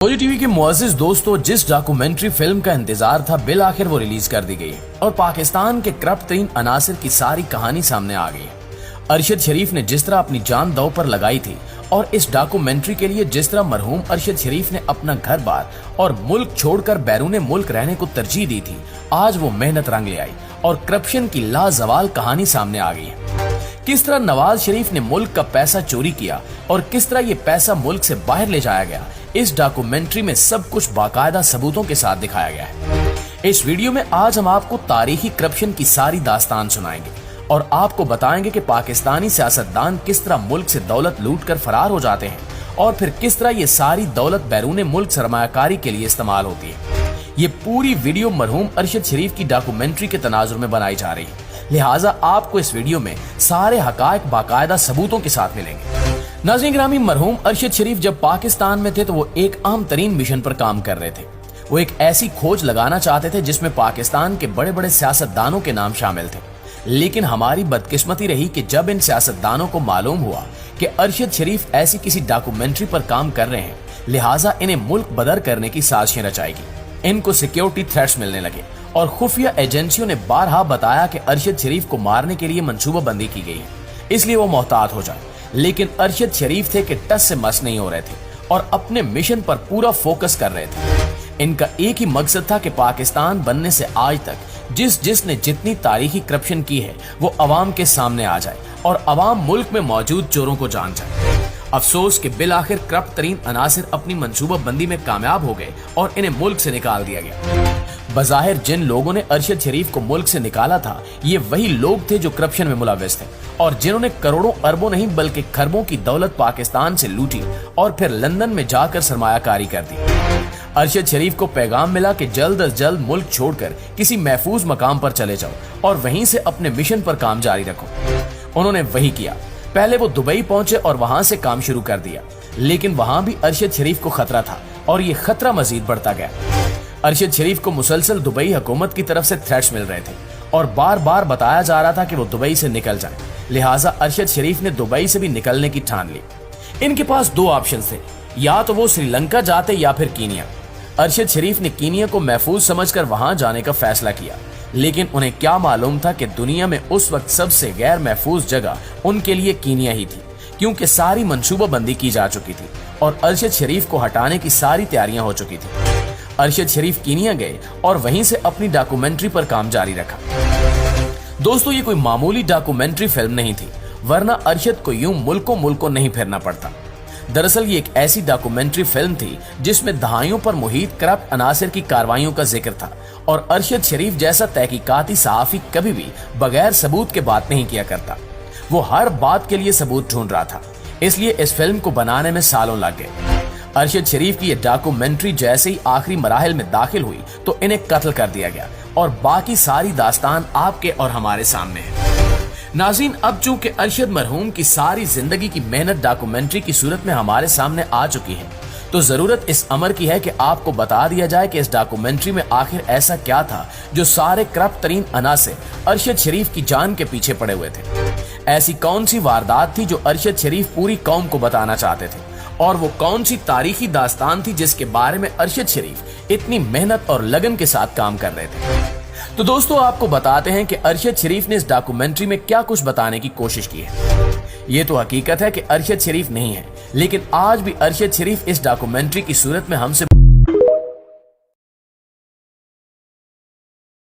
OG TV के मुअज़्ज़िज़ दोस्तों, जिस डॉक्यूमेंट्री फिल्म का इंतजार था बिल आखिर वो रिलीज कर दी गई है और पाकिस्तान के करप्ट तरीन अनासिर की सारी कहानी सामने आ गई है। अरशद शरीफ ने जिस तरह अपनी जान दांव पर लगाई थी और इस डॉक्यूमेंट्री के लिए जिस तरह मरहूम अरशद शरीफ ने अपना घर बार और मुल्क छोड़कर बैरूने मुल्क रहने को तरजीह दी थी, आज वो मेहनत रंग ले आई और करप्शन की लाजवाल कहानी सामने आ गई है। किस तरह नवाज शरीफ ने मुल्क का पैसा चोरी किया और किस तरह ये पैसा मुल्क से बाहर ले जाया गया, इस डॉक्यूमेंट्री में सब कुछ बाकायदा सबूतों के साथ दिखाया गया है। इस वीडियो में आज हम आपको तारीखी करप्शन की सारी दास्तान सुनाएंगे और आपको बताएंगे कि पाकिस्तानी सियासतदान किस तरह मुल्क से दौलत लूट कर फरार हो जाते हैं और फिर किस तरह ये सारी दौलत बैरूने मुल्क सरमायाकारी के लिए इस्तेमाल होती है। ये पूरी वीडियो मरहूम अरशद शरीफ की डॉक्यूमेंट्री के तनाजुर में बनाई जा रही है, लिहाजा आपको इस वीडियो में सारे हकायक बाकायदा सबूतों के साथ मिलेंगे। नाज़रीन गिरामी, मरहूम अरशद शरीफ जब पाकिस्तान में थे तो वो एक आम तरीन मिशन पर काम कर रहे थे। वो एक ऐसी खोज लगाना चाहते थे जिसमें पाकिस्तान के बड़े बड़े सियासतदानों के नाम शामिल थे, लेकिन हमारी बदकिस्मती रही कि जब इन सियासतदानों को मालूम हुआ कि अरशद शरीफ ऐसी किसी डॉक्यूमेंट्री पर काम कर रहे हैं, लिहाजा इन्हें मुल्क बदर करने की साजिशें रचाएगी। इनको सिक्योरिटी थ्रेट्स मिलने लगे और खुफिया एजेंसियों ने बारहा बताया कि अरशद शरीफ को मारने के लिए मंसूबाबंदी की गई है, इसलिए वो मोहतात हो जाए। लेकिन अरशद शरीफ थे कि टस से मस नहीं हो रहे थे और अपने मिशन पर पूरा फोकस कर रहे थे। इनका एक ही मकसद था कि पाकिस्तान बनने से आज तक जिसने जितनी तारीखी करप्शन की है वो अवाम के सामने आ जाए और अवाम मुल्क में मौजूद चोरों को जान जाए। अफसोस कि बिल आखिर करप्ट तरीन अनासिर अपनी मंसूबाबंदी में कामयाब हो गए और इन्हें मुल्क से निकाल दिया गया। बज़ाहिर जिन लोगों ने अरशद शरीफ को मुल्क से निकाला था, ये वही लोग थे जो करप्शन में मुलव्विस थे और जिन्होंने करोड़ों अरबों नहीं बल्कि खरबों की दौलत पाकिस्तान से लूटी और फिर लंदन में जाकर सरमायाकारी कर दी। अरशद शरीफ को पैगाम मिला कि जल्द अज जल्द मुल्क छोड़कर किसी महफूज मकाम पर चले जाओ और वहीं से अपने मिशन पर काम जारी रखो। उन्होंने वही किया। पहले वो दुबई पहुंचे और वहां से काम शुरू कर दिया, लेकिन वहां भी अरशद शरीफ को खतरा था और ये खतरा मजीद बढ़ता गया। अरशद शरीफ को मुसलसल दुबई हुकूमत की तरफ से थ्रेट्स मिल रहे थे और बार बार बताया जा रहा था कि वो दुबई से निकल जाए, लिहाजा अरशद शरीफ ने दुबई से भी निकलने की ठान ली। इनके पास दो ऑप्शन थे, या तो वो श्रीलंका जाते या फिर कीनिया। अरशद शरीफ ने कीनिया को महफूज समझकर वहां जाने का फैसला किया, लेकिन उन्हें क्या मालूम था कि दुनिया में उस वक्त सबसे गैर महफूज जगह उनके लिए कीनिया ही थी, क्योंकि सारी मंसूबाबंदी की जा चुकी थी और अरशद शरीफ को हटाने की सारी तैयारियां हो चुकी थी। अरशद शरीफ कीनिया गए और वहीं से अपनी डॉक्यूमेंट्री पर काम जारी रखा। दोस्तों, ये कोई मामूली डॉक्यूमेंट्री फिल्म नहीं थी, वरना अरशद को यूं मुल्कों नहीं फिरना पड़ता। दरअसल ये एक ऐसी डॉक्यूमेंट्री फिल्म थी जिसमें दहाइयों पर मुहित करप्ट अनासिर की कार्रवाइयों का जिक्र था और अरशद शरीफ जैसा तहकीकाती सहाफी कभी भी बगैर सबूत के बात नहीं किया करता। वो हर बात के लिए सबूत ढूंढ रहा था, इसलिए इस फिल्म को बनाने में सालों लग गए। अरशद शरीफ की ये डॉक्यूमेंट्री जैसे ही आखिरी मराहिल में दाखिल हुई तो इन्हें कत्ल कर दिया गया और बाकी सारी दास्तान आपके और हमारे सामने है। नाज़रीन, अब चूंकि अरशद मरहूम की सारी जिंदगी की मेहनत डॉक्यूमेंट्री की सूरत में हमारे सामने आ चुकी है, तो जरूरत इस अमर की है कि आपको बता दिया जाए कि इस डॉक्यूमेंट्री में आखिर ऐसा क्या था जो सारे करप्ट तरीन अनासिर अरशद शरीफ की जान के पीछे पड़े हुए थे। ऐसी कौन सी वारदात थी जो अरशद शरीफ पूरी कौम को बताना चाहते थे और वो कौन सी तारीखी दास्तान थी जिसके बारे में अरशद शरीफ इतनी मेहनत और लगन के साथ काम कर रहे थे। तो दोस्तों, आपको बताते हैं कि अरशद शरीफ ने इस डॉक्यूमेंट्री में क्या कुछ बताने की कोशिश की है। ये तो हकीकत है कि अरशद शरीफ नहीं है, लेकिन आज भी अरशद शरीफ इस डॉक्यूमेंट्री की सूरत में हमसे